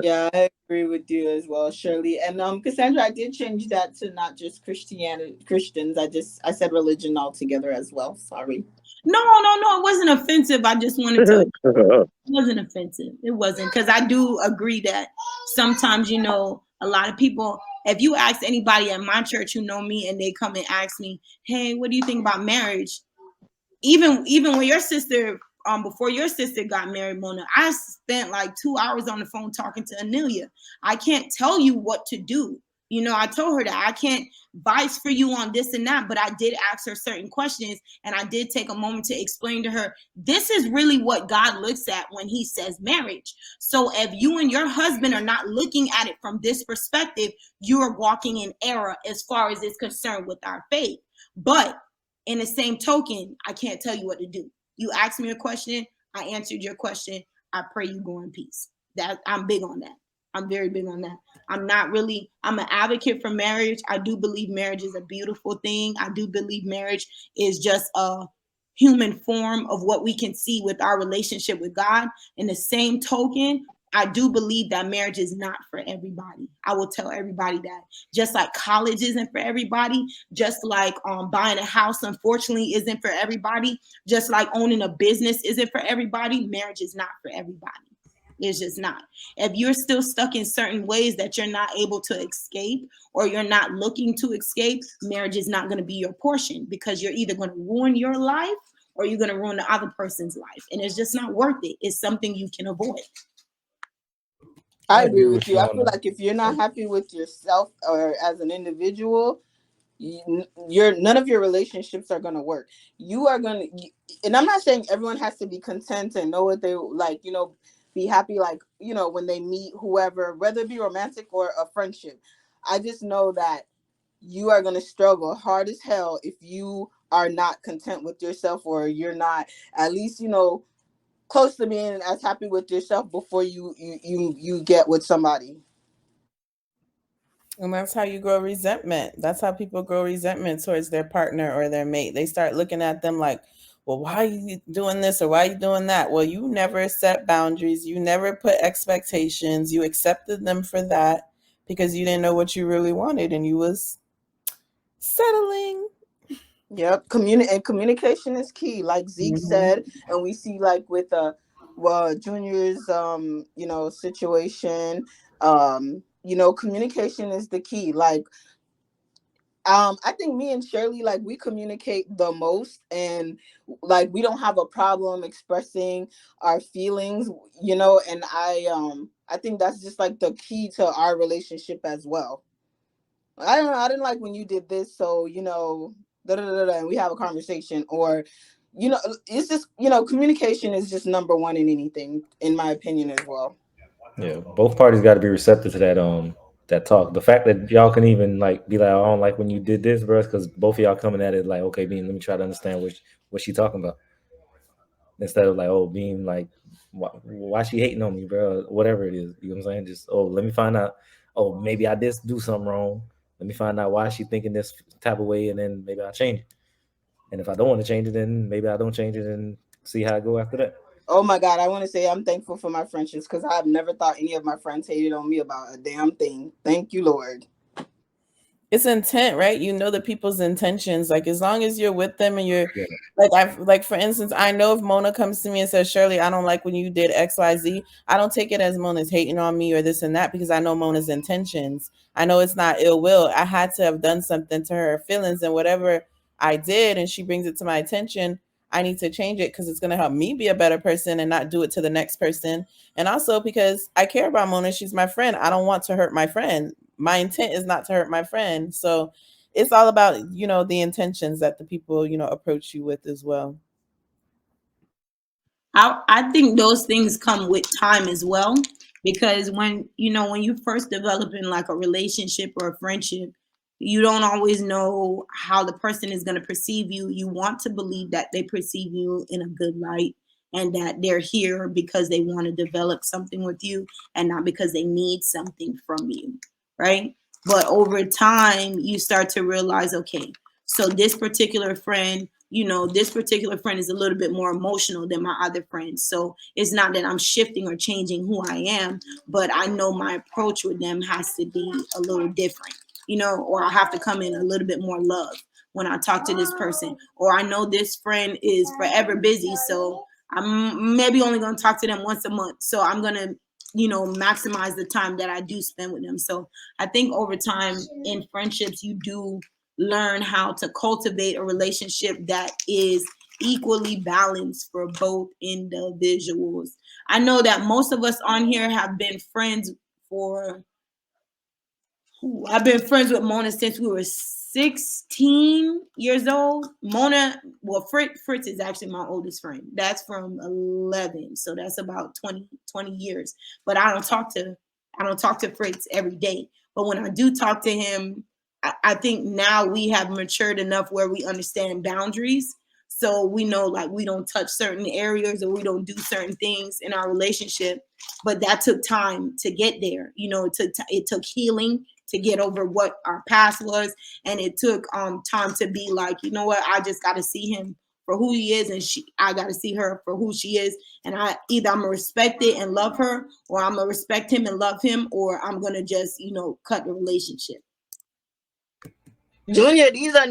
Yeah, I agree with you as well, Shirley. And Cassandra, I did change that to not just Christians. I said religion altogether as well. Sorry. No, it wasn't offensive. I just wanted to. It wasn't offensive. It wasn't, because I do agree that sometimes, a lot of people. If you ask anybody at my church who know me and they come and ask me, "Hey, what do you think about marriage?" Even when your sister, before your sister got married, Mona, I spent like 2 hours on the phone talking to Anelia. I can't tell you what to do. I told her that I can't advise for you on this and that, but I did ask her certain questions, and I did take a moment to explain to her, this is really what God looks at when he says marriage. So if you and your husband are not looking at it from this perspective, you are walking in error as far as it's concerned with our faith. But in the same token, I can't tell you what to do. You asked me a question, I answered your question. I pray you go in peace. That I'm big on that. I'm very big on that. I'm an advocate for marriage. I do believe marriage is a beautiful thing. I do believe marriage is just a human form of what we can see with our relationship with God. In the same token, I do believe that marriage is not for everybody. I will tell everybody that. Just like college isn't for everybody, just like buying a house, unfortunately, isn't for everybody, just like owning a business isn't for everybody, marriage is not for everybody. It's just not. If you're still stuck in certain ways that you're not able to escape, or you're not looking to escape, marriage is not going to be your portion, because you're either going to ruin your life or you're going to ruin the other person's life. And it's just not worth it. It's something you can avoid. I I agree agree with with you. you I on feel that. like if you're not happy with yourself or as an individual, you're none of your relationships are going to work. You are going to, and I'm not saying everyone has to be content and know what they like, be happy, like, when they meet whoever, whether it be romantic or a friendship. I just know that you are going to struggle hard as hell if you are not content with yourself, or you're not at least, close to being as happy with yourself before you get with somebody. And that's how you grow resentment. That's how people grow resentment towards their partner or their mate. They start looking at them like, well, why are you doing this or why are you doing that? Well, you never set boundaries. You never put expectations. You accepted them for that because you didn't know what you really wanted and you was settling. Yep, and communication is key, like Zeke Mhm. said, and we see like with Junior's situation. Communication is the key. Like I think me and Shirley, like, we communicate the most, and like we don't have a problem expressing our feelings, and I think that's just like the key to our relationship as well. I don't know, I didn't like when you did this, so da da da da, and we have a conversation, or it's just, communication is just number one in anything, in my opinion as well. Yeah, both parties got to be receptive to that talk. The fact that y'all can even like be like, I don't like when you did this, bro, because both of y'all coming at it like, okay, Bean, let me try to understand what she talking about, instead of like, oh, Bean, like, why she hating on me, bro, whatever it is. You know what I'm saying? Just, oh, let me find out. Oh, maybe I did do something wrong. Let me find out why she thinking this type of way, and then maybe I'll change it. And if I don't want to change it, then maybe I don't change it and see how I go after that. Oh my God, I want to say I'm thankful for my friendships, because I've never thought any of my friends hated on me about a damn thing. Thank you, Lord. It's intent, right? You know the people's intentions. Like as long as you're with them and you're Yeah. like for instance, I know if Mona comes to me and says, Shirley, I don't like when you did XYZ, I don't take it as Mona's hating on me or this and that, because I know Mona's intentions. I know it's not ill will. I had to have done something to her feelings, and whatever I did and she brings it to my attention, I need to change it because it's going to help me be a better person and not do it to the next person. And also because I care about Mona, she's my friend. I don't want to hurt my friend. My intent is not to hurt my friend. So it's all about, the intentions that the people, approach you with as well. I think those things come with time as well, because when you first develop in like a relationship or a friendship, you don't always know how the person is going to perceive you. You want to believe that they perceive you in a good light, and that they're here because they want to develop something with you and not because they need something from you, right? But over time you start to realize, okay, so this particular friend, you know, this particular friend is a little bit more emotional than my other friends. So it's not that I'm shifting or changing who I am, but I know my approach with them has to be a little different, you know, or I have to come in a little bit more love when I talk to this person. Or I know this friend is forever busy, so I'm maybe only going to talk to them once a month. So I'm going to, you know, maximize the time that I do spend with them. So I think over time in friendships, you do learn how to cultivate a relationship that is equally balanced for both individuals. I know that most of us on here have been friends for, I've been friends with Mona since we were 16 years old. Mona, well, Fritz is actually my oldest friend. That's from 11. So that's about 20 years. But I don't talk to Fritz every day. But when I do talk to him, I think now we have matured enough where we understand boundaries. So we know, like, we don't touch certain areas or we don't do certain things in our relationship. But that took time to get there. You know, it took healing to get over what our past was. And it took time to be like, you know what, I just got to see him for who he is, and I got to see her for who she is. And I'm gonna respect it and love her, or I'm gonna respect him and love him, or I'm gonna just, you know, cut the relationship. Junior, these are